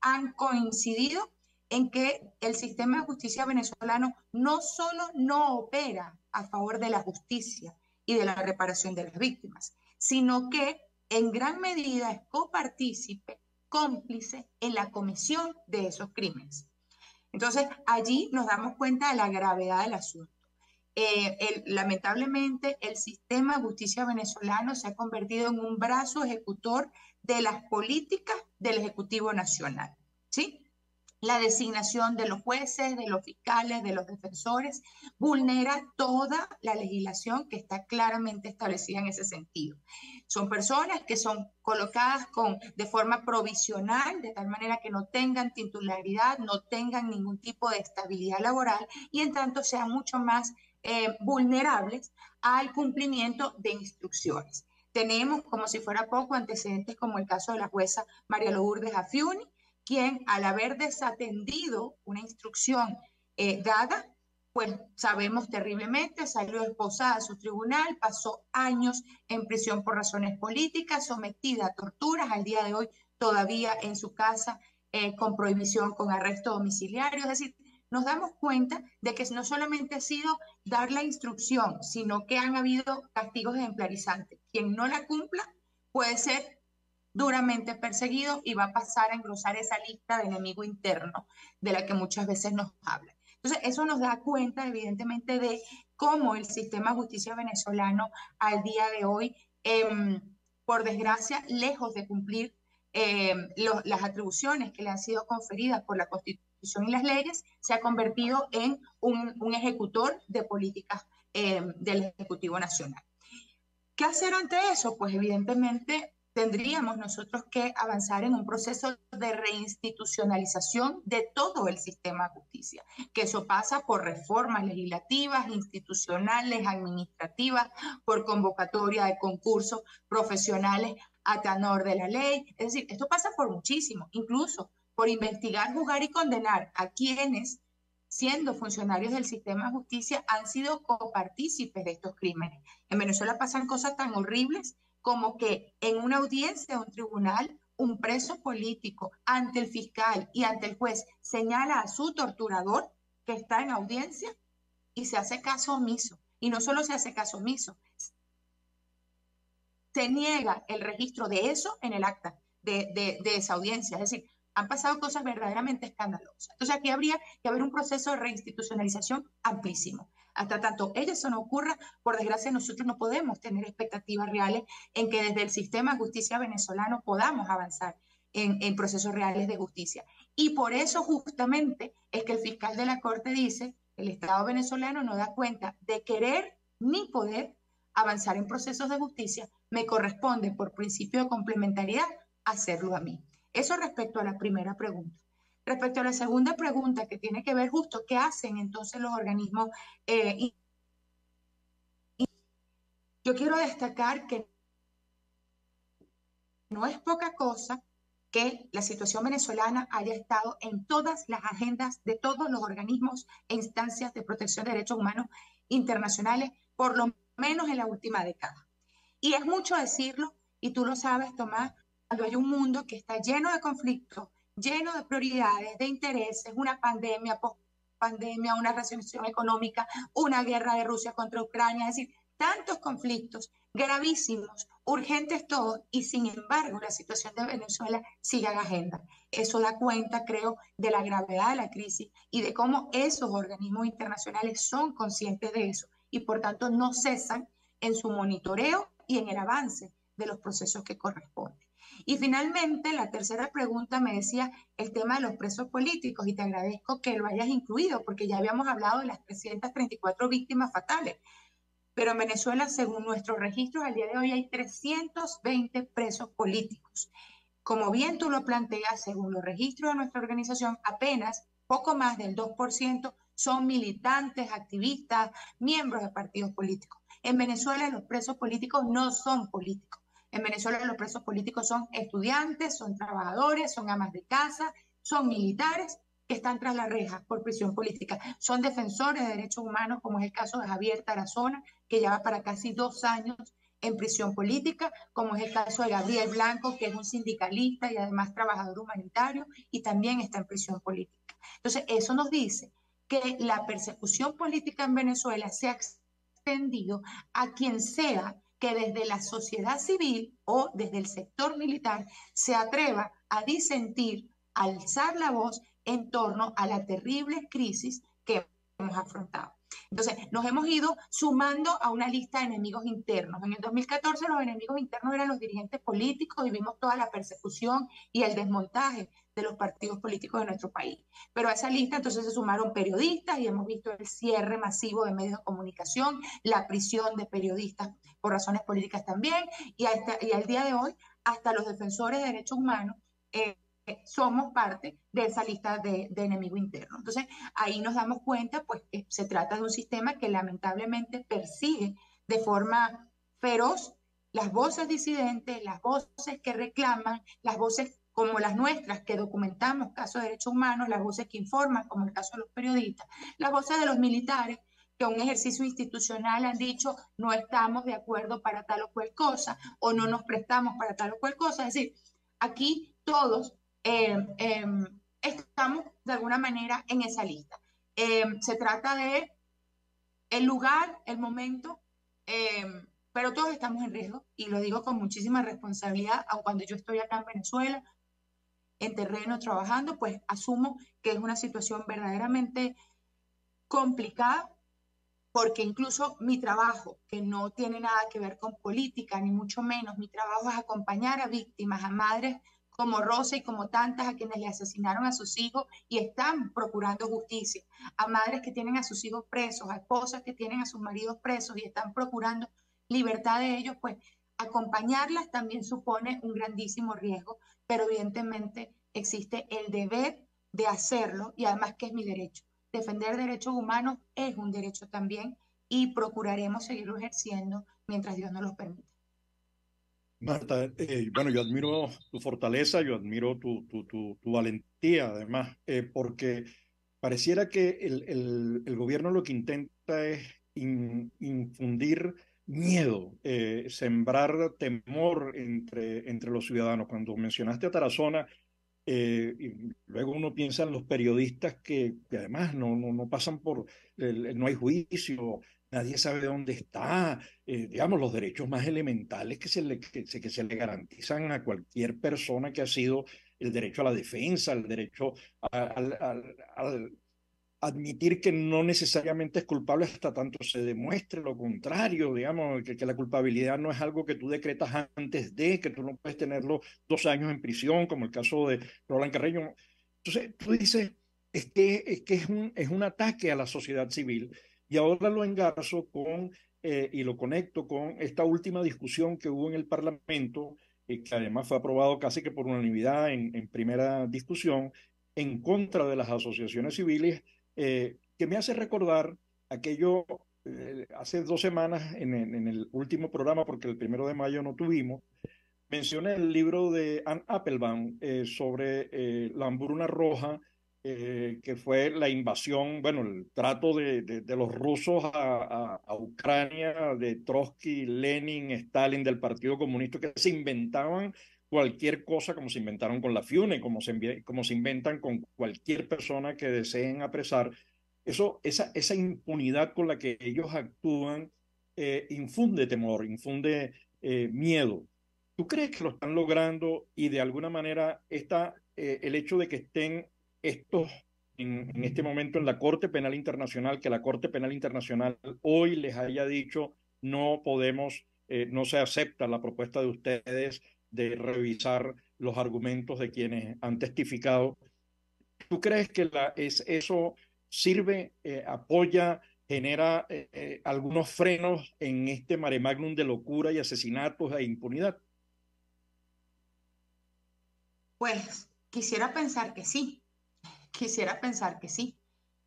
han coincidido en que el sistema de justicia venezolano no solo no opera a favor de la justicia y de la reparación de las víctimas, sino que en gran medida es copartícipe, cómplice en la comisión de esos crímenes. Entonces, allí nos damos cuenta de la gravedad del asunto. Lamentablemente, el sistema de justicia venezolano se ha convertido en un brazo ejecutor de las políticas del Ejecutivo Nacional, ¿sí? La designación de los jueces, de los fiscales, de los defensores, vulnera toda la legislación que está claramente establecida en ese sentido. Son personas que son colocadas de forma provisional, de tal manera que no tengan titularidad, no tengan ningún tipo de estabilidad laboral y en tanto sean mucho más vulnerables al cumplimiento de instrucciones. Tenemos, como si fuera poco, antecedentes como el caso de la jueza María Lourdes Afiuni, quien al haber desatendido una instrucción dada, pues sabemos terriblemente, salió esposada de su tribunal, pasó años en prisión por razones políticas, sometida a torturas, al día de hoy todavía en su casa con prohibición, con arresto domiciliario. Es decir, nos damos cuenta de que no solamente ha sido dar la instrucción, sino que han habido castigos ejemplarizantes. Quien no la cumpla puede ser duramente perseguido y va a pasar a engrosar esa lista de enemigo interno de la que muchas veces nos hablan. Entonces, eso nos da cuenta, evidentemente, de cómo el sistema de justicia venezolano al día de hoy, por desgracia, lejos de cumplir las atribuciones que le han sido conferidas por la Constitución y las leyes, se ha convertido en un ejecutor de políticas del Ejecutivo Nacional. ¿Qué hacer ante eso? Pues evidentemente tendríamos nosotros que avanzar en un proceso de reinstitucionalización de todo el sistema de justicia, que eso pasa por reformas legislativas, institucionales, administrativas, por convocatoria de concursos profesionales a tenor de la ley. Es decir, esto pasa por muchísimo, incluso por investigar, juzgar y condenar a quienes, siendo funcionarios del sistema de justicia, han sido copartícipes de estos crímenes. En Venezuela pasan cosas tan horribles como que en una audiencia de un tribunal, un preso político ante el fiscal y ante el juez señala a su torturador que está en audiencia y se hace caso omiso. Y no solo se hace caso omiso, se niega el registro de eso en el acta de esa audiencia. Es decir, han pasado cosas verdaderamente escandalosas. Entonces aquí habría que haber un proceso de reinstitucionalización amplísimo. Hasta tanto eso no ocurra, por desgracia nosotros no podemos tener expectativas reales en que desde el sistema de justicia venezolano podamos avanzar en procesos reales de justicia. Y por eso justamente es que el fiscal de la Corte dice que el Estado venezolano no da cuenta de querer ni poder avanzar en procesos de justicia, me corresponde por principio de complementariedad hacerlo a mí. Eso respecto a la primera pregunta. Respecto a la segunda pregunta, que tiene que ver justo qué hacen entonces los organismos, yo quiero destacar que no es poca cosa que la situación venezolana haya estado en todas las agendas de todos los organismos e instancias de protección de derechos humanos internacionales, por lo menos en la última década. Y es mucho decirlo, y tú lo sabes, Tomás, cuando hay un mundo que está lleno de conflictos, lleno de prioridades, de intereses, una pandemia, post-pandemia, una recesión económica, una guerra de Rusia contra Ucrania, es decir, tantos conflictos gravísimos, urgentes todos, y sin embargo la situación de Venezuela sigue en agenda. Eso da cuenta, creo, de la gravedad de la crisis y de cómo esos organismos internacionales son conscientes de eso y por tanto no cesan en su monitoreo y en el avance de los procesos que corresponden. Y finalmente, la tercera pregunta me decía el tema de los presos políticos, y te agradezco que lo hayas incluido, porque ya habíamos hablado de las 334 víctimas fatales. Pero en Venezuela, según nuestros registros, al día de hoy hay 320 presos políticos. Como bien tú lo planteas, según los registros de nuestra organización, apenas poco más del 2% son militantes, activistas, miembros de partidos políticos. En Venezuela los presos políticos no son políticos. En Venezuela los presos políticos son estudiantes, son trabajadores, son amas de casa, son militares que están tras las rejas por prisión política. Son defensores de derechos humanos, como es el caso de Javier Tarazona, que lleva para casi 2 años en prisión política, como es el caso de Gabriel Blanco, que es un sindicalista y además trabajador humanitario y también está en prisión política. Entonces, eso nos dice que la persecución política en Venezuela se ha extendido a quien sea que desde la sociedad civil o desde el sector militar se atreva a disentir, a alzar la voz en torno a la terrible crisis que hemos afrontado. Entonces, nos hemos ido sumando a una lista de enemigos internos. En el 2014 los enemigos internos eran los dirigentes políticos y vimos toda la persecución y el desmontaje de los partidos políticos de nuestro país. Pero a esa lista entonces se sumaron periodistas y hemos visto el cierre masivo de medios de comunicación, la prisión de periodistas por razones políticas también, y al día de hoy hasta los defensores de derechos humanos somos parte de esa lista de enemigo interno. Entonces, ahí nos damos cuenta pues, que se trata de un sistema que lamentablemente persigue de forma feroz las voces disidentes, las voces que reclaman, las voces como las nuestras, que documentamos casos de derechos humanos, las voces que informan, como el caso de los periodistas, las voces de los militares, que a un ejercicio institucional han dicho no estamos de acuerdo para tal o cual cosa, o no nos prestamos para tal o cual cosa. Es decir, aquí todos estamos de alguna manera en esa lista. Se trata de el lugar, el momento, pero todos estamos en riesgo, y lo digo con muchísima responsabilidad, aun cuando yo estoy acá en Venezuela, en terreno trabajando, pues asumo que es una situación verdaderamente complicada, porque incluso mi trabajo, que no tiene nada que ver con política, ni mucho menos, mi trabajo es acompañar a víctimas, a madres como Rosa y como tantas a quienes le asesinaron a sus hijos y están procurando justicia, a madres que tienen a sus hijos presos, a esposas que tienen a sus maridos presos y están procurando libertad de ellos, pues acompañarlas también supone un grandísimo riesgo, pero evidentemente existe el deber de hacerlo y además que es mi derecho. Defender derechos humanos es un derecho también y procuraremos seguirlo ejerciendo mientras Dios nos lo permita. Marta, bueno, yo admiro tu fortaleza, yo admiro tu valentía, además, porque pareciera que el gobierno lo que intenta es infundir miedo, sembrar temor entre los ciudadanos. Cuando mencionaste a Tarazona, y luego uno piensa en los periodistas que además no pasan por, no hay juicio, nadie sabe dónde está, digamos, los derechos más elementales que se le garantizan a cualquier persona que ha sido el derecho a la defensa, el derecho al admitir que no necesariamente es culpable hasta tanto se demuestre lo contrario, digamos, que la culpabilidad no es algo que tú decretas antes de, que tú no puedes tenerlo 2 años en prisión, como el caso de Roland Carreño. Entonces, tú dices, es que es un ataque a la sociedad civil, y ahora lo engarzo y lo conecto con esta última discusión que hubo en el Parlamento, que además fue aprobado casi que por unanimidad en primera discusión, en contra de las asociaciones civiles, que me hace recordar aquello hace 2 semanas en el último programa, porque el 1 de mayo no tuvimos, mencioné el libro de Anne Applebaum sobre la hambruna roja, que fue la invasión, bueno, el trato de los rusos a Ucrania, de Trotsky, Lenin, Stalin, del Partido Comunista, que se inventaban cualquier cosa, como se inventaron con la FUNE, como se inventan con cualquier persona que deseen apresar. Esa impunidad con la que ellos actúan infunde temor, infunde miedo. ¿Tú crees que lo están logrando y de alguna manera el hecho de que estén estos en este momento en la Corte Penal Internacional, que la Corte Penal Internacional hoy les haya dicho no podemos, no se acepta la propuesta de ustedes de revisar los argumentos de quienes han testificado? ¿Tú crees que eso sirve, apoya, genera algunos frenos en este mare magnum de locura y asesinatos e impunidad? Pues quisiera pensar que sí, quisiera pensar que sí,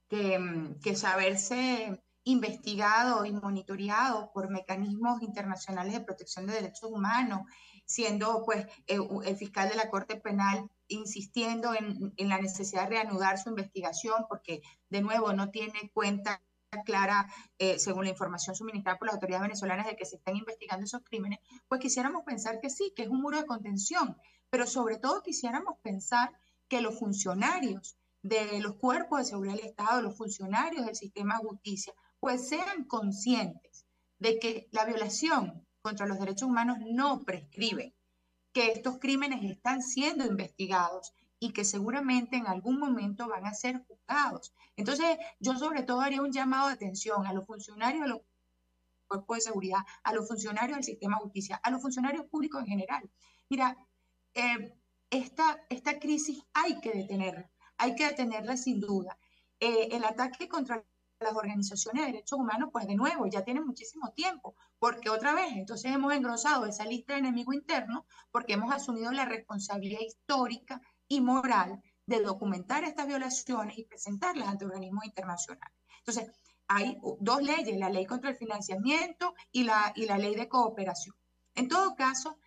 que saberse investigado y monitoreado por mecanismos internacionales de protección de derechos humanos, siendo pues el fiscal de la Corte Penal insistiendo en la necesidad de reanudar su investigación, porque de nuevo no tiene cuenta clara, según la información suministrada por las autoridades venezolanas, de que se están investigando esos crímenes, pues quisiéramos pensar que sí, que es un muro de contención, pero sobre todo quisiéramos pensar que los funcionarios de los cuerpos de seguridad del Estado, los funcionarios del sistema de justicia, pues sean conscientes de que la violación contra los derechos humanos no prescribe, que estos crímenes están siendo investigados y que seguramente en algún momento van a ser juzgados. Entonces, yo sobre todo haría un llamado de atención a los funcionarios de los cuerpos de seguridad, a los funcionarios del sistema de justicia, a los funcionarios públicos en general. Mira, esta crisis hay que detenerla sin duda. El ataque contra las organizaciones de derechos humanos, pues de nuevo, ya tiene muchísimo tiempo, porque otra vez, entonces hemos engrosado esa lista de enemigos internos, porque hemos asumido la responsabilidad histórica y moral de documentar estas violaciones y presentarlas ante organismos internacionales. Entonces, hay dos leyes, la ley contra el financiamiento y la ley de cooperación. En todo caso,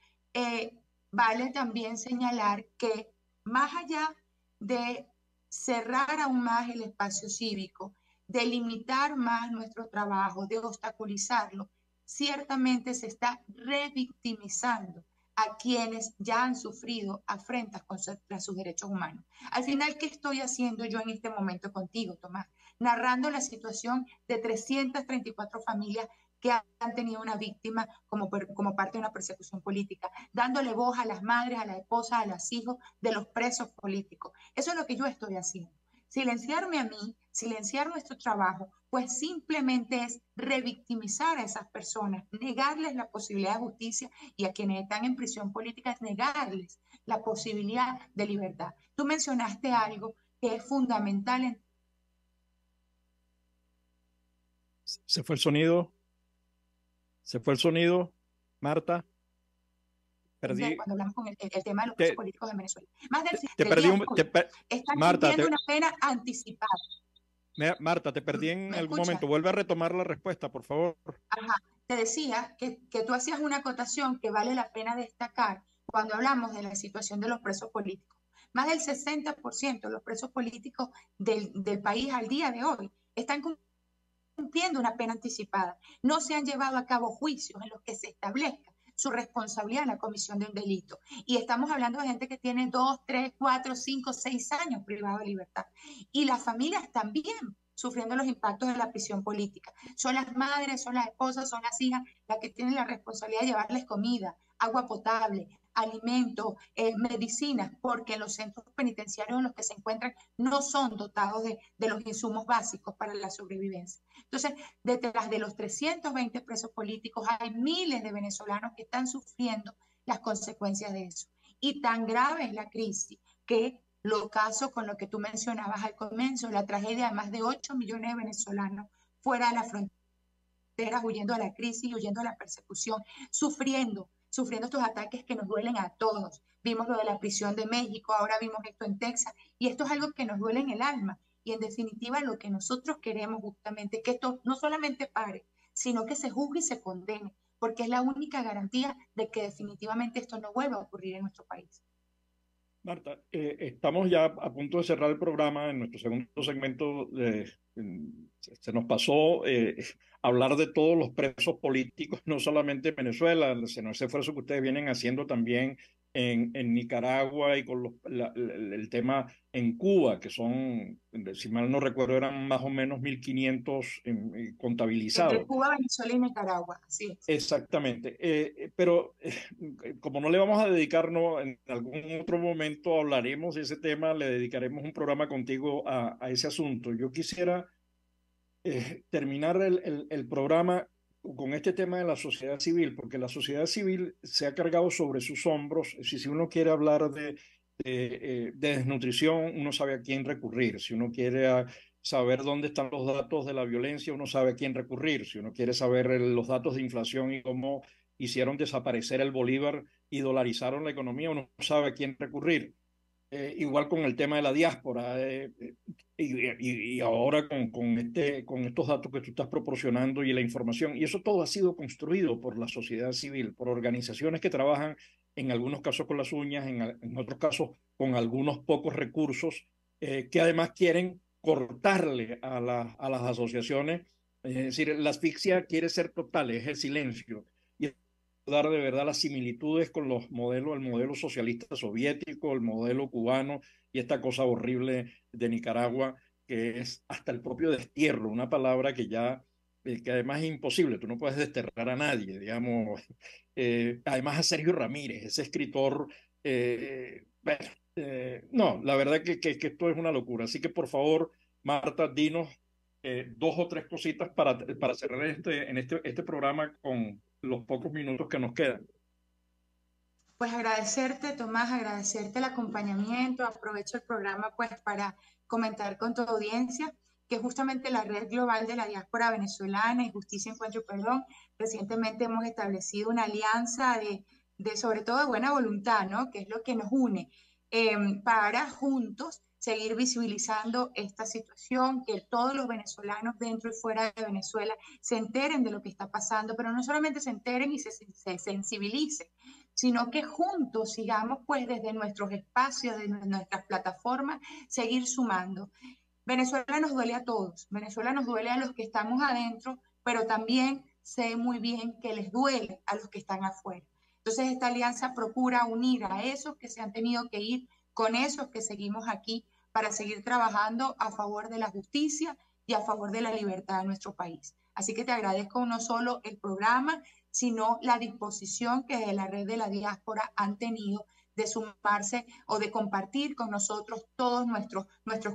vale también señalar que más allá de cerrar aún más el espacio cívico, de limitar más nuestro trabajo, de obstaculizarlo, ciertamente se está revictimizando a quienes ya han sufrido afrentas contra sus derechos humanos. Al final, ¿qué estoy haciendo yo en este momento contigo, Tomás? Narrando la situación de 334 familias que han tenido una víctima como parte de una persecución política, dándole voz a las madres, a las esposas, a los hijos de los presos políticos. Eso es lo que yo estoy haciendo. Silenciarme a mí, silenciar nuestro trabajo, pues simplemente es revictimizar a esas personas, negarles la posibilidad de justicia, y a quienes están en prisión política es negarles la posibilidad de libertad. Tú mencionaste algo que es fundamental. Se fue el sonido. Se fue el sonido. Marta. Perdí. Cuando hablamos con el tema de los presos políticos en Venezuela. Más del están Marta, cumpliendo una pena anticipada. Marta, te perdí en algún momento. Vuelve a retomar la respuesta, por favor. Ajá. Te decía que tú hacías una acotación que vale la pena destacar cuando hablamos de la situación de los presos políticos. Más del 60% de los presos políticos del país al día de hoy están cumpliendo una pena anticipada. No se han llevado a cabo juicios en los que se establezca su responsabilidad en la comisión de un delito. Y estamos hablando de gente que tiene 2, 3, 4, 5, 6 años privado de libertad. Y las familias también sufriendo los impactos de la prisión política. Son las madres, son las esposas, son las hijas las que tienen la responsabilidad de llevarles comida, agua potable, alimentos, medicinas, porque los centros penitenciarios en los que se encuentran no son dotados de los insumos básicos para la sobrevivencia. Entonces, detrás de los 320 presos políticos hay miles de venezolanos que están sufriendo las consecuencias de eso. Y tan grave es la crisis que lo caso con lo que tú mencionabas al comienzo, la tragedia de más de 8 millones de venezolanos fuera de las fronteras, huyendo a la crisis, huyendo a la persecución, sufriendo estos ataques que nos duelen a todos. Vimos lo de la prisión de México, ahora vimos esto en Texas, y esto es algo que nos duele en el alma. Y en definitiva lo que nosotros queremos justamente, que esto no solamente pare, sino que se juzgue y se condene, porque es la única garantía de que definitivamente esto no vuelva a ocurrir en nuestro país. Marta, estamos ya a punto de cerrar el programa. En nuestro segundo segmento se nos pasó hablar de todos los presos políticos, no solamente en Venezuela, sino ese esfuerzo que ustedes vienen haciendo también en Nicaragua y con el tema en Cuba, que son, si mal no recuerdo, eran más o menos 1.500 contabilizados. Entre Cuba, Venezuela y Nicaragua, sí. Exactamente. Pero como no le vamos a dedicarnos, en algún otro momento hablaremos de ese tema, le dedicaremos un programa contigo a ese asunto. Yo quisiera terminar el programa con este tema de la sociedad civil, porque la sociedad civil se ha cargado sobre sus hombros. Si uno quiere hablar de desnutrición, uno sabe a quién recurrir. Si uno quiere saber dónde están los datos de la violencia, uno sabe a quién recurrir. Si uno quiere saber los datos de inflación y cómo hicieron desaparecer el bolívar y dolarizaron la economía, uno sabe a quién recurrir. Igual con el tema de la diáspora, y ahora con estos datos que tú estás proporcionando y la información, y eso todo ha sido construido por la sociedad civil, por organizaciones que trabajan en algunos casos con las uñas, en otros casos con algunos pocos recursos, que además quieren cortarle a las asociaciones. Es decir, la asfixia quiere ser total, es el silencio. Y dar de verdad las similitudes con los modelos, el modelo socialista soviético, el modelo cubano y esta cosa horrible de Nicaragua, que es hasta el propio destierro, una palabra que ya, que además es imposible, tú no puedes desterrar a nadie, digamos. Además a Sergio Ramírez, ese escritor, no, la verdad que esto es una locura. Así que por favor, Marta, dinos 2 o 3 cositas para cerrar este programa con los pocos minutos que nos quedan. Pues agradecerte, Tomás, agradecerte el acompañamiento. Aprovecho el programa pues para comentar con tu audiencia que justamente la Red Global de la Diáspora Venezolana y Justicia, Encuentro y Perdón, recientemente hemos establecido una alianza de sobre todo de buena voluntad, ¿no? Que es lo que nos une, para juntos seguir visibilizando esta situación, que todos los venezolanos dentro y fuera de Venezuela se enteren de lo que está pasando, pero no solamente se enteren y se sensibilicen, sino que juntos sigamos pues desde nuestros espacios, desde nuestras plataformas, seguir sumando. Venezuela nos duele a todos, Venezuela nos duele a los que estamos adentro, pero también sé muy bien que les duele a los que están afuera. Entonces esta alianza procura unir a esos que se han tenido que ir con esos que seguimos aquí para seguir trabajando a favor de la justicia y a favor de la libertad de nuestro país. Así que te agradezco no solo el programa, sino la disposición que de la Red de la Diáspora han tenido de sumarse o de compartir con nosotros todos nuestros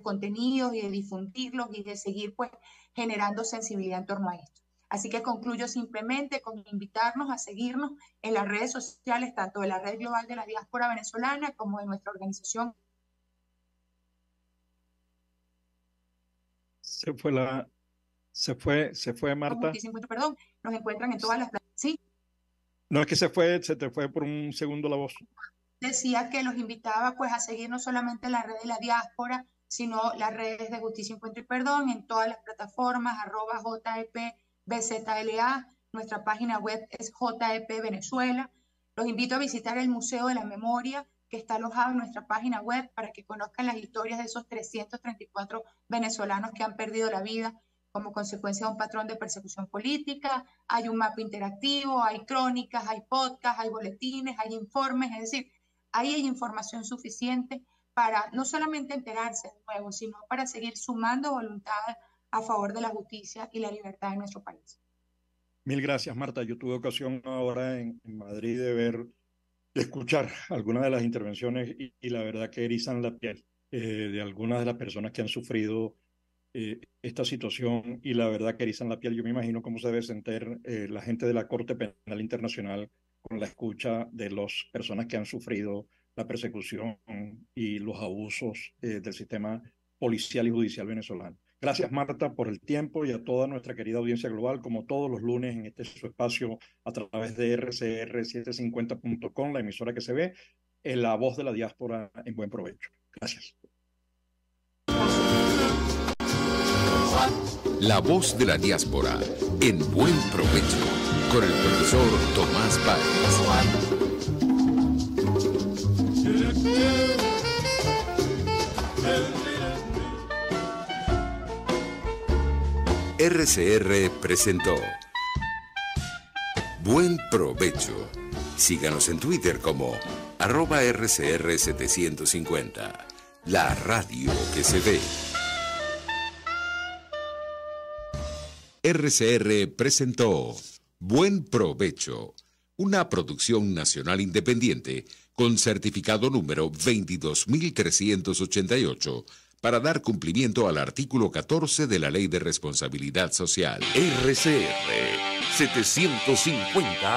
contenidos y de difundirlos y de seguir pues generando sensibilidad en torno a esto. Así que concluyo simplemente con invitarnos a seguirnos en las redes sociales, tanto de la Red Global de la Diáspora Venezolana como de nuestra organización. Se fue Marta. Perdón, nos encuentran en todas las plataformas. ¿Sí? No, es que se te fue por un segundo la voz. Decía que los invitaba pues a seguir no solamente la red de la diáspora, sino las redes de Justicia, Encuentro y Perdón en todas las plataformas, @JEPBZLA, nuestra página web es JEP Venezuela. Los invito a visitar el Museo de la Memoria, que está alojado en nuestra página web, para que conozcan las historias de esos 334 venezolanos que han perdido la vida como consecuencia de un patrón de persecución política. Hay un mapa interactivo, hay crónicas, hay podcasts, hay boletines, hay informes, es decir, ahí hay información suficiente para no solamente enterarse de nuevo, sino para seguir sumando voluntad a favor de la justicia y la libertad de nuestro país. Mil gracias, Marta. Yo tuve ocasión ahora en Madrid de escuchar algunas de las intervenciones y la verdad que erizan la piel de algunas de las personas que han sufrido esta situación, y la verdad que erizan la piel. Yo me imagino cómo se debe sentir la gente de la Corte Penal Internacional con la escucha de las personas que han sufrido la persecución y los abusos del sistema policial y judicial venezolano. Gracias, Marta, por el tiempo, y a toda nuestra querida audiencia global, como todos los lunes en este su espacio a través de rcr750.com, la emisora que se ve, en la voz de la diáspora en buen provecho. Gracias. La voz de la diáspora en buen provecho con el profesor Tomás Páez. RCR presentó Buen Provecho. Síganos en Twitter como @RCR750. La radio que se ve. RCR presentó Buen Provecho, una producción nacional independiente con certificado número 22388 para dar cumplimiento al artículo 14 de la Ley de Responsabilidad Social. RCR 750